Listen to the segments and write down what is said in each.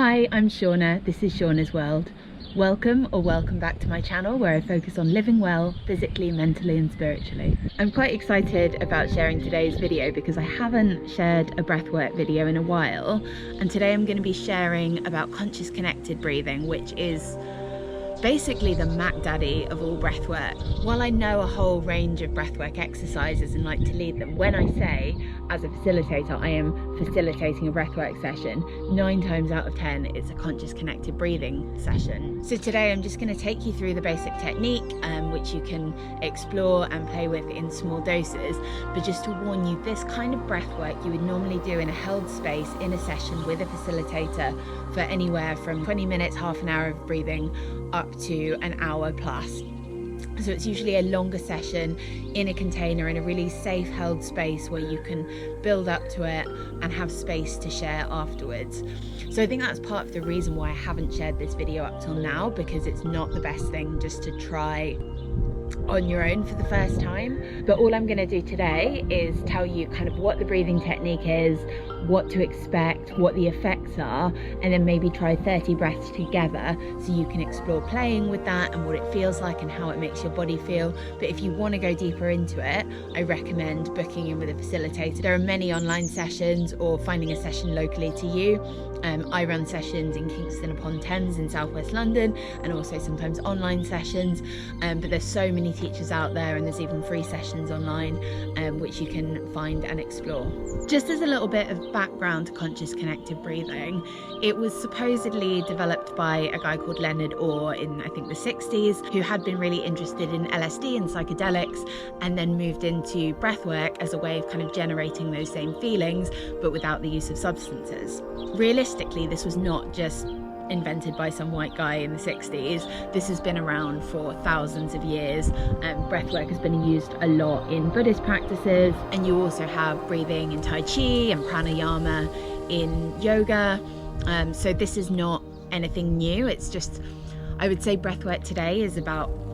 Hi, I'm Shauna. This is Shauna's World. Welcome back to my channel where I focus on living well, physically, mentally and spiritually. I'm quite excited about sharing today's video because I haven't shared a breathwork video in a while, and today I'm going to be sharing about conscious connected breathing, which is basically the Mac Daddy of all breathwork. While I know a whole range of breathwork exercises and like to lead them, when I say as a facilitator I am facilitating a breathwork session, 9 times out of 10 it's a conscious connected breathing session. So today I'm just going to take you through the basic technique which you can explore and play with in small doses, but just to warn you, this kind of breathwork you would normally do in a held space in a session with a facilitator for anywhere from 20 minutes, half an hour of breathing up to an hour plus. So it's usually a longer session in a container in a really safe held space where you can build up to it and have space to share afterwards. So I think that's part of the reason why I haven't shared this video up till now, because it's not the best thing just to try on your own for the first time. But all I'm going to do today is tell you kind of what the breathing technique is, what to expect, what the effects are, and then maybe try 30 breaths together so you can explore playing with that and what it feels like and how it makes your body feel. But if you want to go deeper into it, I recommend booking in with a facilitator. There are many online sessions or finding a session locally to you. I run sessions in Kingston upon Thames in southwest London, and also sometimes online sessions, but there's so many teachers out there, and there's even free sessions online which you can find and explore. Just as a little bit of background to conscious connected breathing, it was supposedly developed by a guy called Leonard Orr in I think the 60s, who had been really interested in LSD and psychedelics, and then moved into breathwork as a way of kind of generating those same feelings but without the use of substances. Realistically, this was not just invented by some white guy in the 60s. This has been around for thousands of years. Breathwork has been used a lot in Buddhist practices, and you also have breathing in Tai Chi and pranayama in yoga. So this is not anything new. It's just, I would say breathwork today is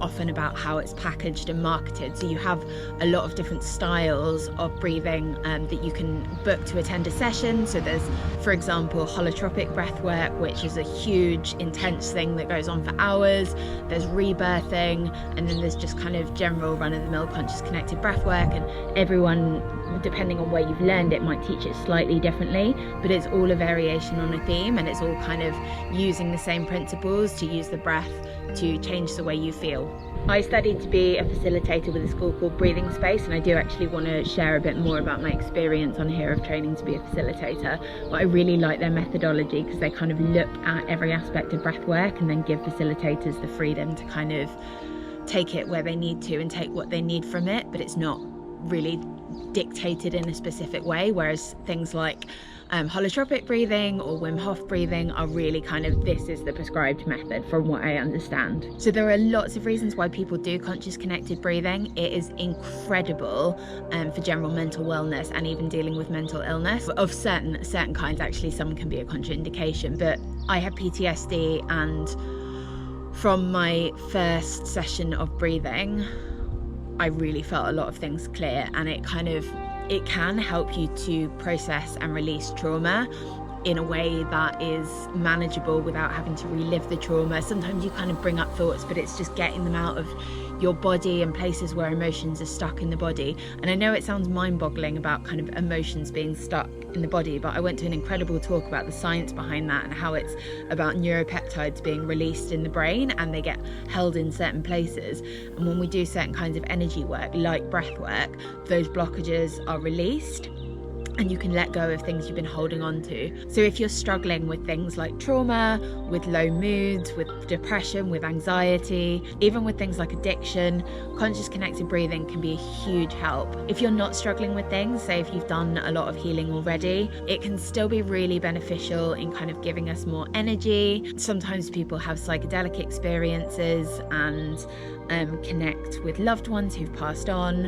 often about how it's packaged and marketed. So you have a lot of different styles of breathing that you can book to attend a session. So there's, for example, holotropic breathwork, which is a huge, intense thing that goes on for hours. There's rebirthing, and then there's just kind of general run-of-the-mill conscious connected breathwork. And everyone, depending on where you've learned it, might teach it slightly differently, but it's all a variation on a theme, and it's all kind of using the same principles to use the breath to change the way you feel. I studied to be a facilitator with a school called Breathing Space, and I do actually want to share a bit more about my experience on here of training to be a facilitator. But I really like their methodology because they kind of look at every aspect of breath work and then give facilitators the freedom to kind of take it where they need to and take what they need from it, but it's not really dictated in a specific way, whereas things like holotropic breathing or Wim Hof breathing are really kind of, this is the prescribed method from what I understand. So there are lots of reasons why people do conscious connected breathing. It is incredible for general mental wellness and even dealing with mental illness of certain kinds. Actually, some can be a contraindication, but I have PTSD, and from my first session of breathing I really felt a lot of things clear, and it can help you to process and release trauma in a way that is manageable without having to relive the trauma. Sometimes you kind of bring up thoughts, but it's just getting them out of your body and places where emotions are stuck in the body. And I know it sounds mind-boggling about kind of emotions being stuck in the body, but I went to an incredible talk about the science behind that and how it's about neuropeptides being released in the brain, and they get held in certain places. And when we do certain kinds of energy work, like breath work, those blockages are released, and you can let go of things you've been holding on to. So if you're struggling with things like trauma, with low moods, with depression, with anxiety, even with things like addiction, conscious connected breathing can be a huge help. If you're not struggling with things, say if you've done a lot of healing already, it can still be really beneficial in kind of giving us more energy. Sometimes people have psychedelic experiences and connect with loved ones who've passed on,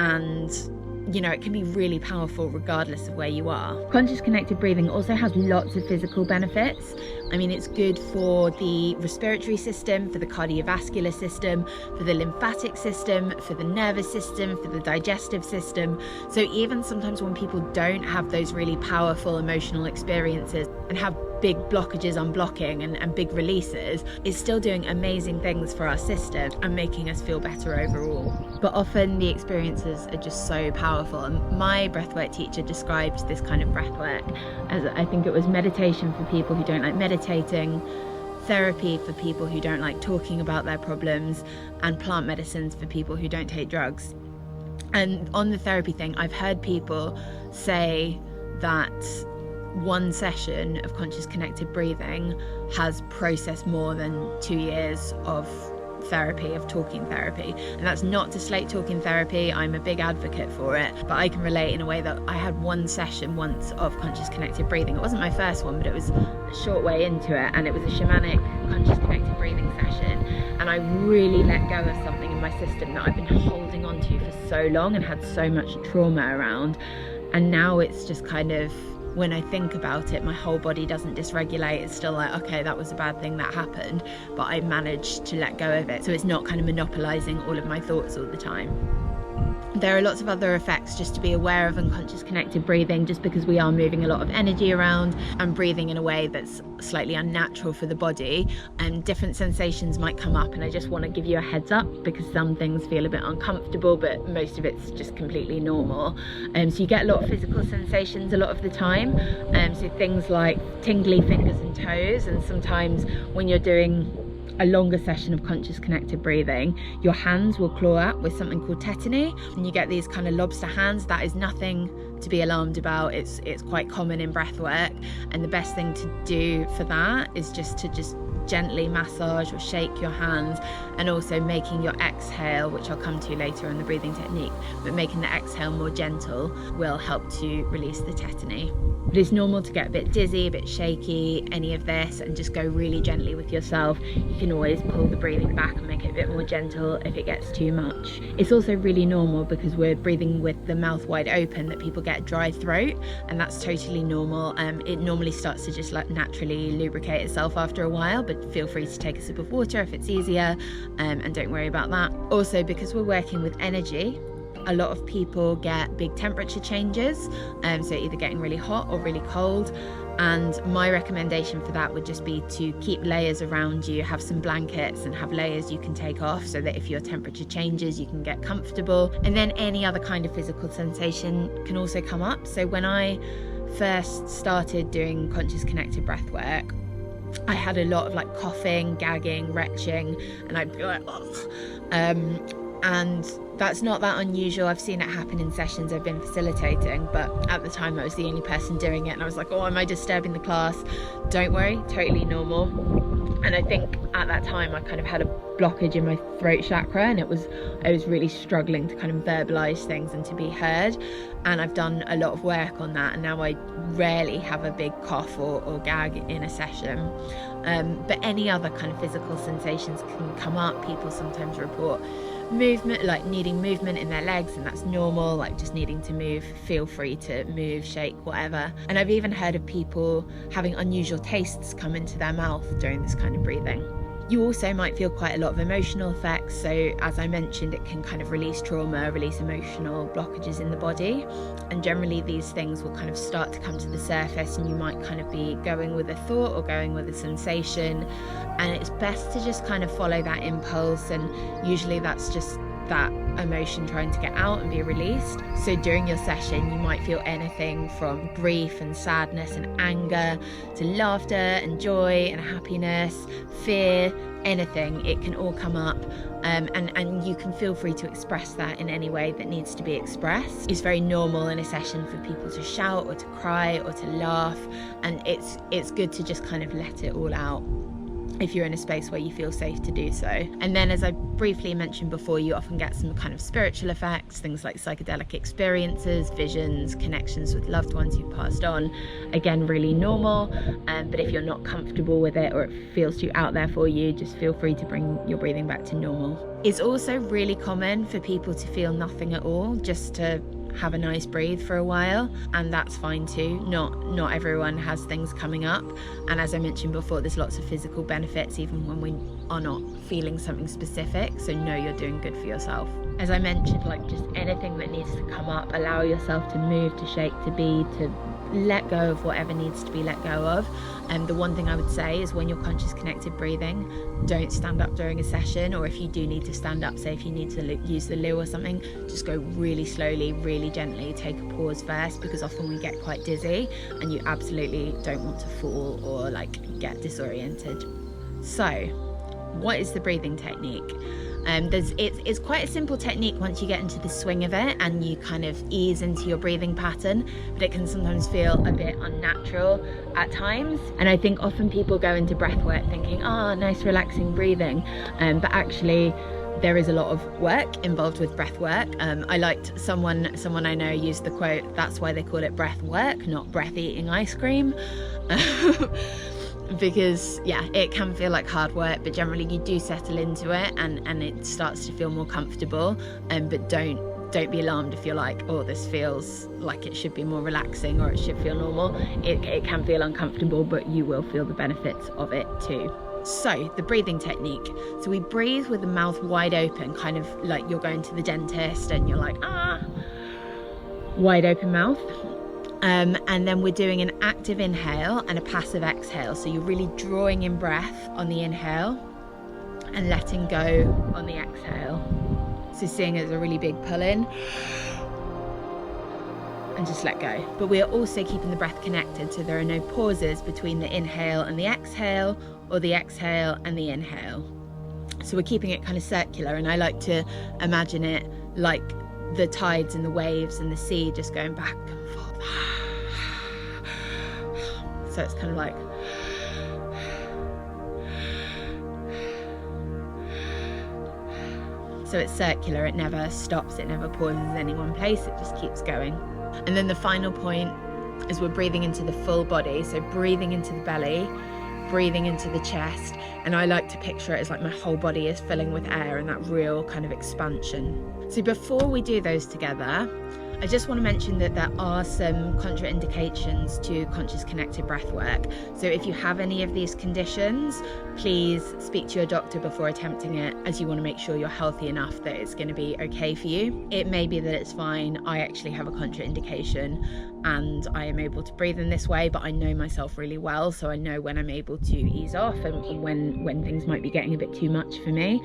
and you know, it can be really powerful regardless of where you are. Conscious connected breathing also has lots of physical benefits. I mean, it's good for the respiratory system, for the cardiovascular system, for the lymphatic system, for the nervous system, for the digestive system. So even sometimes when people don't have those really powerful emotional experiences and have big blockages unblocking and big releases, is still doing amazing things for our system and making us feel better overall. But often the experiences are just so powerful. And my breathwork teacher described this kind of breathwork as, I think it was meditation for people who don't like meditating, therapy for people who don't like talking about their problems, and plant medicines for people who don't take drugs. And on the therapy thing, I've heard people say that one session of conscious connected breathing has processed more than 2 years of therapy, of talking therapy. And that's not to slate talking therapy, I'm a big advocate for it, but I can relate in a way that I had one session once of conscious connected breathing. It wasn't my first one, but it was a short way into it, and it was a shamanic conscious connected breathing session, and I really let go of something in my system that I've been holding on to for so long and had so much trauma around. And now it's just kind of, when I think about it, my whole body doesn't dysregulate. It's still like, okay, that was a bad thing that happened, but I managed to let go of it. So it's not kind of monopolizing all of my thoughts all the time. There are lots of other effects just to be aware of in conscious connected breathing, just because we are moving a lot of energy around and breathing in a way that's slightly unnatural for the body, and different sensations might come up, and I just want to give you a heads up because some things feel a bit uncomfortable, but most of it's just completely normal. So you get a lot of physical sensations a lot of the time, so things like tingly fingers and toes, and sometimes when you're doing a longer session of conscious connected breathing, your hands will claw up with something called tetany, and you get these kind of lobster hands. That is nothing to be alarmed about. It's quite common in breath work, and the best thing to do for that is just to gently massage or shake your hands, and also making your exhale, which I'll come to later in the breathing technique, but making the exhale more gentle will help to release the tetany. But it's normal to get a bit dizzy, a bit shaky, any of this, and just go really gently with yourself. You can always pull the breathing back and make it a bit more gentle if it gets too much. It's also really normal, because we're breathing with the mouth wide open, that people get dry throat, and that's totally normal. It normally starts to just like naturally lubricate itself after a while, but feel free to take a sip of water if it's easier, and don't worry about that. Also, because we're working with energy, a lot of people get big temperature changes, so either getting really hot or really cold, and my recommendation for that would just be to keep layers around you, have some blankets and have layers you can take off, so that if your temperature changes you can get comfortable. And then any other kind of physical sensation can also come up. So when I first started doing conscious connected breath work, I had a lot of like coughing, gagging, retching, and I'd be like, and that's not that unusual. I've seen it happen in sessions I've been facilitating, but at the time I was the only person doing it, and I was like, oh, am I disturbing the class? Don't worry, totally normal. And I think at that time I kind of had a blockage in my throat chakra, and I was really struggling to kind of verbalize things and to be heard. And I've done a lot of work on that, and now I rarely have a big cough or gag in a session. But any other kind of physical sensations can come up. People sometimes report movement, like needing movement in their legs, and that's normal, like just needing to move. Feel free to move, shake, whatever. And I've even heard of people having unusual tastes come into their mouth during this kind of breathing. You also might feel quite a lot of emotional effects. So as I mentioned, it can kind of release trauma, release emotional blockages in the body. And generally these things will kind of start to come to the surface, and you might kind of be going with a thought or going with a sensation. And it's best to just kind of follow that impulse. And usually that's just that emotion trying to get out and be released. So during your session you might feel anything from grief and sadness and anger to laughter and joy and happiness, fear, anything. It can all come up, and you can feel free to express that in any way that needs to be expressed. It's very normal in a session for people to shout or to cry or to laugh, and it's good to just kind of let it all out if you're in a space where you feel safe to do so. And then, as I briefly mentioned before, you often get some kind of spiritual effects, things like psychedelic experiences, visions, connections with loved ones who've passed on. Again, really normal, but if you're not comfortable with it or it feels too out there for you, just feel free to bring your breathing back to normal. It's also really common for people to feel nothing at all, just to have a nice breathe for a while, and that's fine too. Not everyone has things coming up, and as I mentioned before, there's lots of physical benefits even when we are not feeling something specific, so know you're doing good for yourself. As I mentioned, like just anything that needs to come up, allow yourself to move, to shake, to be, to let go of whatever needs to be let go of. And the one thing I would say is when you're conscious connected breathing, don't stand up during a session, or if you do need to stand up, say if you need to use the loo or something, just go really slowly, really gently, take a pause first, because often we get quite dizzy and you absolutely don't want to fall or like get disoriented. So what is the breathing technique? It's quite a simple technique once you get into the swing of it and you kind of ease into your breathing pattern, but it can sometimes feel a bit unnatural at times. And I think often people go into breath work thinking, oh, nice relaxing breathing, but actually there is a lot of work involved with breath work. I liked someone I know used the quote, that's why they call it breath work, not breath eating ice cream. Because yeah, it can feel like hard work, but generally you do settle into it and it starts to feel more comfortable. But don't be alarmed if you're like, oh, this feels like it should be more relaxing or it should feel normal. It can feel uncomfortable, but you will feel the benefits of it too. So the breathing technique, so we breathe with the mouth wide open, kind of like you're going to the dentist and you're like, wide open mouth. And then we're doing an active inhale and a passive exhale. So you're really drawing in breath on the inhale and letting go on the exhale. So seeing it as a really big pull in and just let go. But we are also keeping the breath connected, so there are no pauses between the inhale and the exhale, or the exhale and the inhale. So we're keeping it kind of circular, and I like to imagine it like the tides and the waves and the sea just going back and forth. So it's kind of like so it's circular, it never stops, it never pauses in any one place, it just keeps going. And then the final point is we're breathing into the full body, so breathing into the belly, breathing into the chest, and I like to picture it as like my whole body is filling with air and that real kind of expansion. So before we do those together, I just want to mention that there are some contraindications to conscious connected breath work. So if you have any of these conditions, please speak to your doctor before attempting it, as you want to make sure you're healthy enough that it's going to be okay for you. It may be that it's fine. I actually have a contraindication and I am able to breathe in this way, but I know myself really well, so I know when I'm able to ease off and when things might be getting a bit too much for me.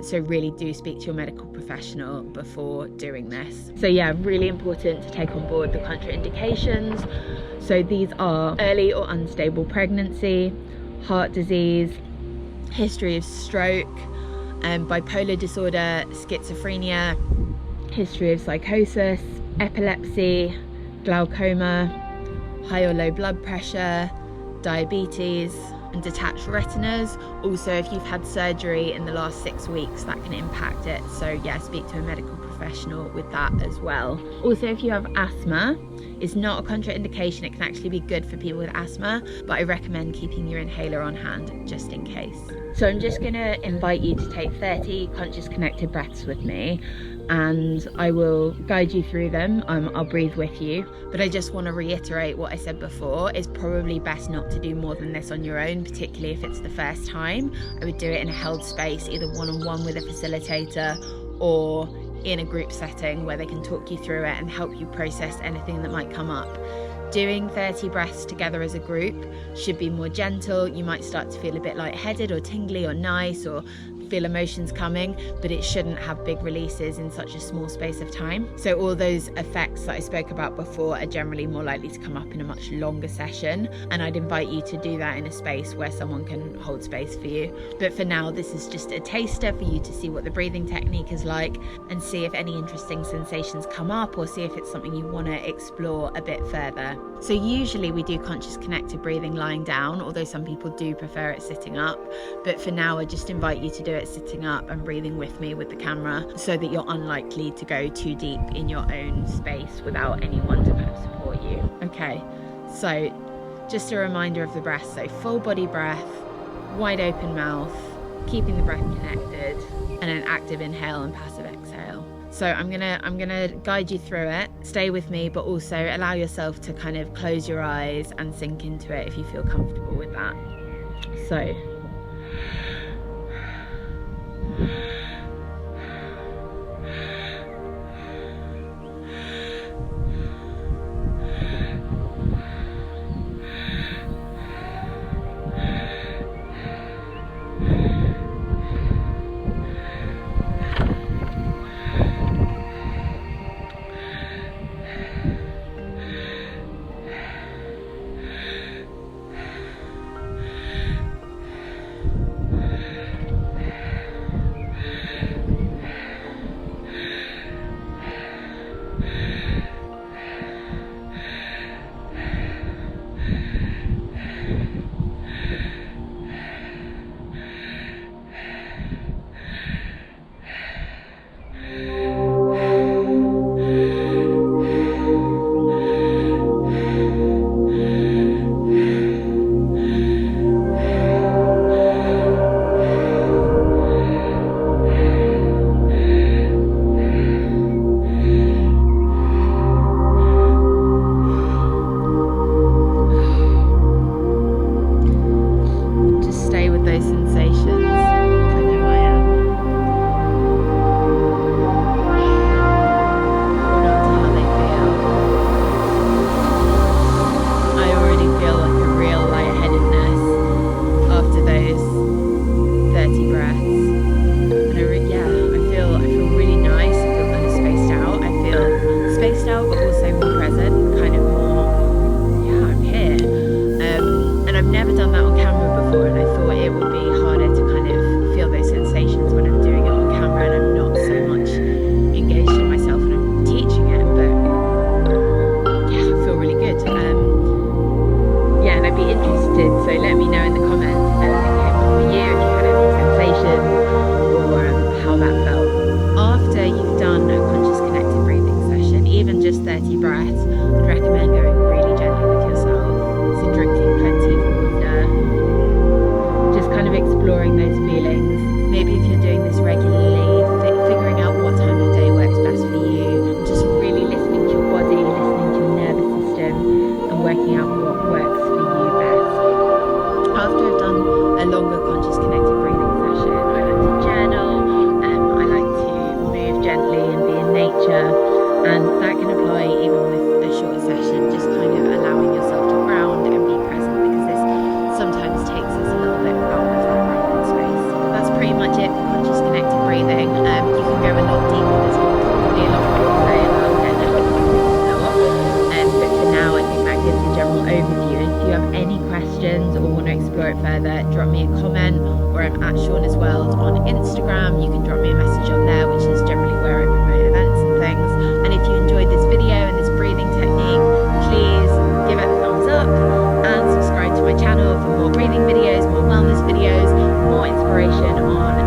So really do speak to your medical professional before doing this. So yeah, really important to take on board the contraindications. So these are early or unstable pregnancy, heart disease, history of stroke, bipolar disorder, schizophrenia, history of psychosis, epilepsy, glaucoma, high or low blood pressure, diabetes, and detached retinas. Also, if you've had surgery in the last 6 weeks, that can impact it. So yeah, speak to a medical professional with that as well. Also, if you have asthma, it's not a contraindication. It can actually be good for people with asthma, but I recommend keeping your inhaler on hand just in case. So I'm just going to invite you to take 30 conscious connected breaths with me, and I will guide you through them. I'll breathe with you, but I just want to reiterate what I said before. It's probably best not to do more than this on your own, particularly if it's the first time. I would do it in a held space, either one-on-one with a facilitator or in a group setting where they can talk you through it and help you process anything that might come up. Doing 30 breaths together as a group should be more gentle. You might start to feel a bit lightheaded or tingly or nice, or feel emotions coming, but it shouldn't have big releases in such a small space of time. So all those effects that I spoke about before are generally more likely to come up in a much longer session, and I'd invite you to do that in a space where someone can hold space for you. But for now, this is just a taster for you to see what the breathing technique is like and see if any interesting sensations come up, or see if it's something you want to explore a bit further. So usually we do conscious connected breathing lying down, although some people do prefer it sitting up. But for now, I just invite you to do it sitting up and breathing with me with the camera, so that you're unlikely to go too deep in your own space without anyone to kind of support you. Okay, so just a reminder of the breath. So full body breath, wide open mouth, keeping the breath connected, and an active inhale and passive exhale. So I'm gonna guide you through it. Stay with me, but also allow yourself to kind of close your eyes and sink into it if you feel comfortable with that. So before, and I thought it would be harder to kind of feel those sensations when I'm doing it on camera and I'm not so much engaged in myself and I'm teaching it. But yeah, I feel really good. Yeah, and I'd be interested, so let me know in the comments if anything came up for you, if you had any sensations or how that felt. After you've done a conscious connected breathing session, even just 30 breaths, I'd recommend going really gently with yourself. So drinking plenty of water, just kind of exploring those feelings. Maybe if you're doing this regularly, figuring out what time of day works best for you, and just really listening to your body, listening to your nervous system, and working out what works for you best. After I've done a longer conscious connected breathing session, I like to journal, I like to move gently and be in nature, and that can apply even with a short session, just kind of allowing yourself to ground and be present, because this sometimes takes us a little bit out of that grounded space. That's pretty much it for conscious connected breathing. You can go a lot deeper. There's probably a lot more to say about it than but for now I think that gives a general overview. If you have any questions or want to explore it further, drop me a comment, or I'm at Shauna's World on Instagram. You can drop me a message on there, which is generally where I promote events and things. And if you enjoyed this video and this breathing technique, please give it a thumbs up and subscribe to my channel for more breathing videos, more wellness videos, more inspiration on